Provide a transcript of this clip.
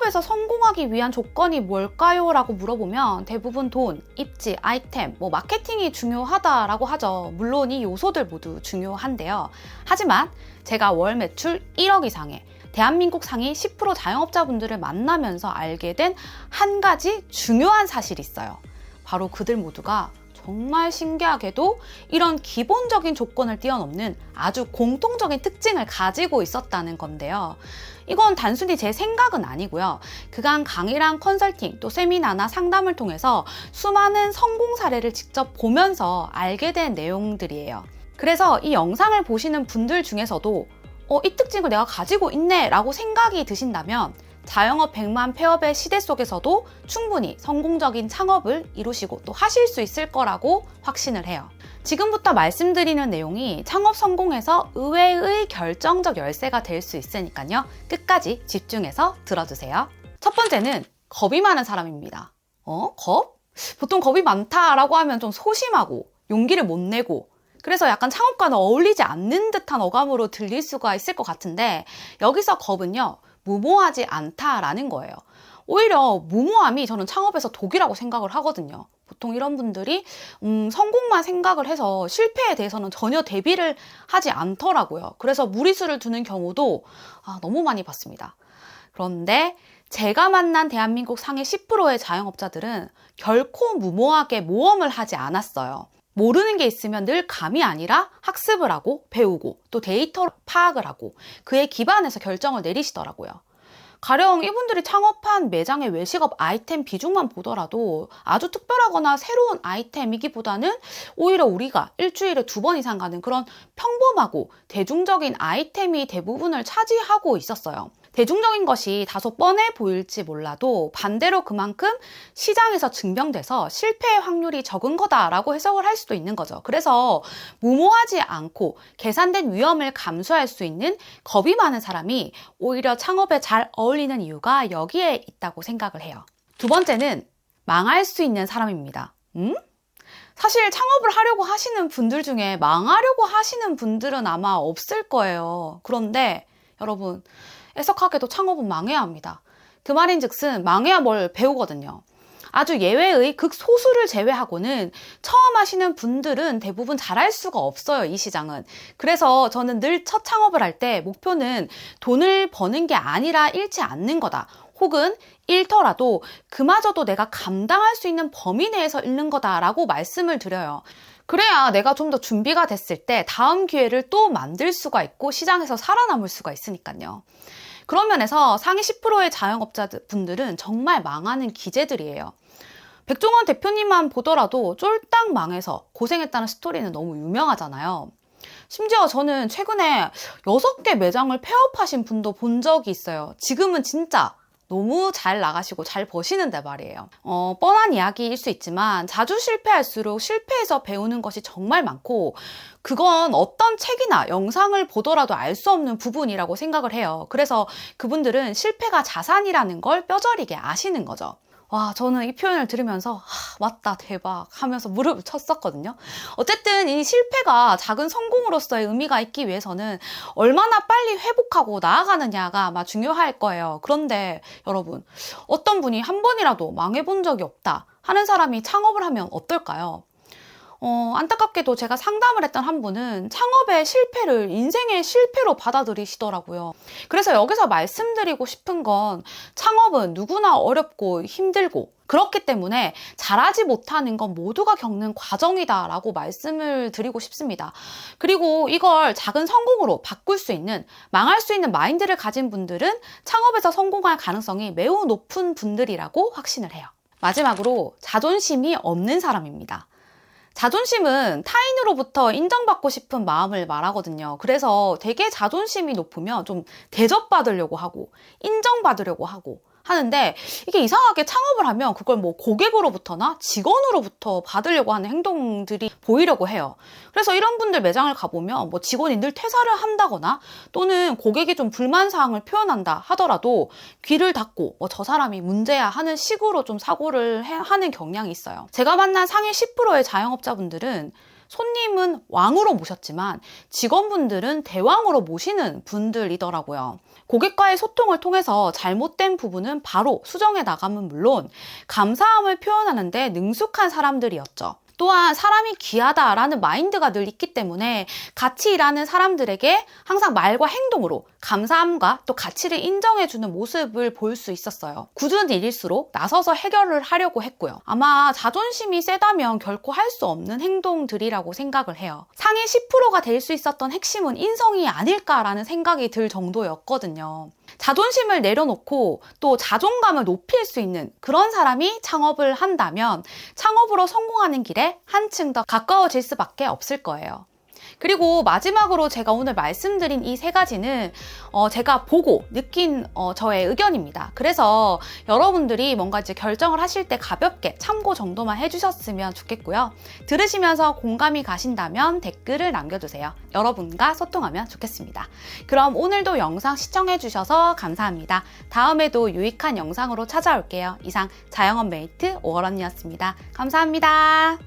창업에서 성공하기 위한 조건이 뭘까요? 라고 물어보면 대부분 돈, 입지, 아이템, 마케팅이 중요하다라고 하죠. 물론 이 요소들 모두 중요한데요. 하지만 제가 월 매출 1억 이상의 대한민국 상위 10% 자영업자분들을 만나면서 알게 된 한 가지 중요한 사실이 있어요. 바로 그들 모두가 정말 신기하게도 이런 기본적인 조건을 뛰어넘는 아주 공통적인 특징을 가지고 있었다는 건데요. 이건 단순히 제 생각은 아니고요. 그간 강의랑 컨설팅, 또 세미나나 상담을 통해서 수많은 성공 사례를 직접 보면서 알게 된 내용들이에요. 그래서 이 영상을 보시는 분들 중에서도 이 특징을 내가 가지고 있네 라고 생각이 드신다면 자영업 100만 폐업의 시대 속에서도 충분히 성공적인 창업을 이루시고 또 하실 수 있을 거라고 확신을 해요. 지금부터 말씀드리는 내용이 창업 성공에서 의외의 결정적 열쇠가 될 수 있으니까요. 끝까지 집중해서 들어주세요. 첫 번째는 겁이 많은 사람입니다. 겁? 보통 겁이 많다라고 하면 좀 소심하고 용기를 못 내고 그래서 약간 창업과는 어울리지 않는 듯한 어감으로 들릴 수가 있을 것 같은데 여기서 겁은요. 무모하지 않다라는 거예요. 오히려 무모함이 저는 창업에서 독이라고 생각을 하거든요. 보통 이런 분들이 성공만 생각을 해서 실패에 대해서는 전혀 대비를 하지 않더라고요. 그래서 무리수를 두는 경우도 너무 많이 봤습니다. 그런데 제가 만난 대한민국 상위 10%의 자영업자들은 결코 무모하게 모험을 하지 않았어요. 모르는 게 있으면 늘 감이 아니라 학습을 하고 배우고 또 데이터 파악을 하고 그에 기반해서 결정을 내리시더라고요. 가령 이분들이 창업한 매장의 외식업 아이템 비중만 보더라도 아주 특별하거나 새로운 아이템이기보다는 오히려 우리가 일주일에 2번 이상 가는 그런 평범하고 대중적인 아이템이 대부분을 차지하고 있었어요. 대중적인 것이 다소 뻔해 보일지 몰라도 반대로 그만큼 시장에서 증명돼서 실패의 확률이 적은 거다라고 해석을 할 수도 있는 거죠. 그래서 무모하지 않고 계산된 위험을 감수할 수 있는 겁이 많은 사람이 오히려 창업에 잘 어울리는 이유가 여기에 있다고 생각을 해요. 두 번째는 망할 수 있는 사람입니다. 사실 창업을 하려고 하시는 분들 중에 망하려고 하시는 분들은 아마 없을 거예요. 그런데 여러분 애석하게도 창업은 망해야 합니다. 그 말인즉슨 망해야 뭘 배우거든요. 아주 예외의 극소수를 제외하고는 처음 하시는 분들은 대부분 잘할 수가 없어요, 이 시장은. 그래서 저는 늘 첫 창업을 할 때 목표는 돈을 버는 게 아니라 잃지 않는 거다. 혹은 잃더라도 그마저도 내가 감당할 수 있는 범위 내에서 잃는 거다라고 말씀을 드려요. 그래야 내가 좀 더 준비가 됐을 때 다음 기회를 또 만들 수가 있고 시장에서 살아남을 수가 있으니까요. 그런 면에서 상위 10%의 자영업자분들은 정말 망하는 기재들이에요. 백종원 대표님만 보더라도 쫄딱 망해서 고생했다는 스토리는 너무 유명하잖아요. 심지어 저는 최근에 6개 매장을 폐업하신 분도 본 적이 있어요. 지금은 진짜 너무 잘 나가시고 잘 버시는데 말이에요. 뻔한 이야기일 수 있지만 자주 실패할수록 실패해서 배우는 것이 정말 많고 그건 어떤 책이나 영상을 보더라도 알 수 없는 부분이라고 생각을 해요. 그래서 그분들은 실패가 자산이라는 걸 뼈저리게 아시는 거죠. 와, 저는 이 표현을 들으면서 맞다, 대박 하면서 무릎을 쳤었거든요. 어쨌든 이 실패가 작은 성공으로서의 의미가 있기 위해서는 얼마나 빨리 회복하고 나아가느냐가 아마 중요할 거예요. 그런데 여러분, 어떤 분이 한 번이라도 망해본 적이 없다 하는 사람이 창업을 하면 어떨까요? 안타깝게도 제가 상담을 했던 한 분은 창업의 실패를 인생의 실패로 받아들이시더라고요. 그래서 여기서 말씀드리고 싶은 건 창업은 누구나 어렵고 힘들고 그렇기 때문에 잘하지 못하는 건 모두가 겪는 과정이다라고 말씀을 드리고 싶습니다. 그리고 이걸 작은 성공으로 바꿀 수 있는, 망할 수 있는 마인드를 가진 분들은 창업에서 성공할 가능성이 매우 높은 분들이라고 확신을 해요. 마지막으로 자존심이 없는 사람입니다. 자존심은 타인으로부터 인정받고 싶은 마음을 말하거든요. 그래서 되게 자존심이 높으면 좀 대접받으려고 하고 인정받으려고 하고 하는데 이게 이상하게 창업을 하면 그걸 고객으로부터나 직원으로부터 받으려고 하는 행동들이 보이려고 해요. 그래서 이런 분들 매장을 가보면 직원이 늘 퇴사를 한다거나 또는 고객이 좀 불만사항을 표현한다 하더라도 귀를 닫고 저 사람이 문제야 하는 식으로 좀 사고를 하는 경향이 있어요. 제가 만난 상위 10%의 자영업자분들은 손님은 왕으로 모셨지만 직원분들은 대왕으로 모시는 분들이더라고요. 고객과의 소통을 통해서 잘못된 부분은 바로 수정해 나가면 물론 감사함을 표현하는데 능숙한 사람들이었죠. 또한 사람이 귀하다라는 마인드가 늘 있기 때문에 같이 일하는 사람들에게 항상 말과 행동으로 감사함과 또 가치를 인정해주는 모습을 볼 수 있었어요. 굳은 일일수록 나서서 해결을 하려고 했고요. 아마 자존심이 세다면 결코 할 수 없는 행동들이라고 생각을 해요. 상위 10%가 될 수 있었던 핵심은 인성이 아닐까라는 생각이 들 정도였거든요. 자존심을 내려놓고 또 자존감을 높일 수 있는 그런 사람이 창업을 한다면 창업으로 성공하는 길에 한층 더 가까워질 수밖에 없을 거예요. 그리고 마지막으로 제가 오늘 말씀드린 이 세 가지는 제가 보고 느낀 저의 의견입니다. 그래서 여러분들이 뭔가 이제 결정을 하실 때 가볍게 참고 정도만 해주셨으면 좋겠고요. 들으시면서 공감이 가신다면 댓글을 남겨주세요. 여러분과 소통하면 좋겠습니다. 그럼 오늘도 영상 시청해주셔서 감사합니다. 다음에도 유익한 영상으로 찾아올게요. 이상 자영업 메이트 오월 언니였습니다. 감사합니다.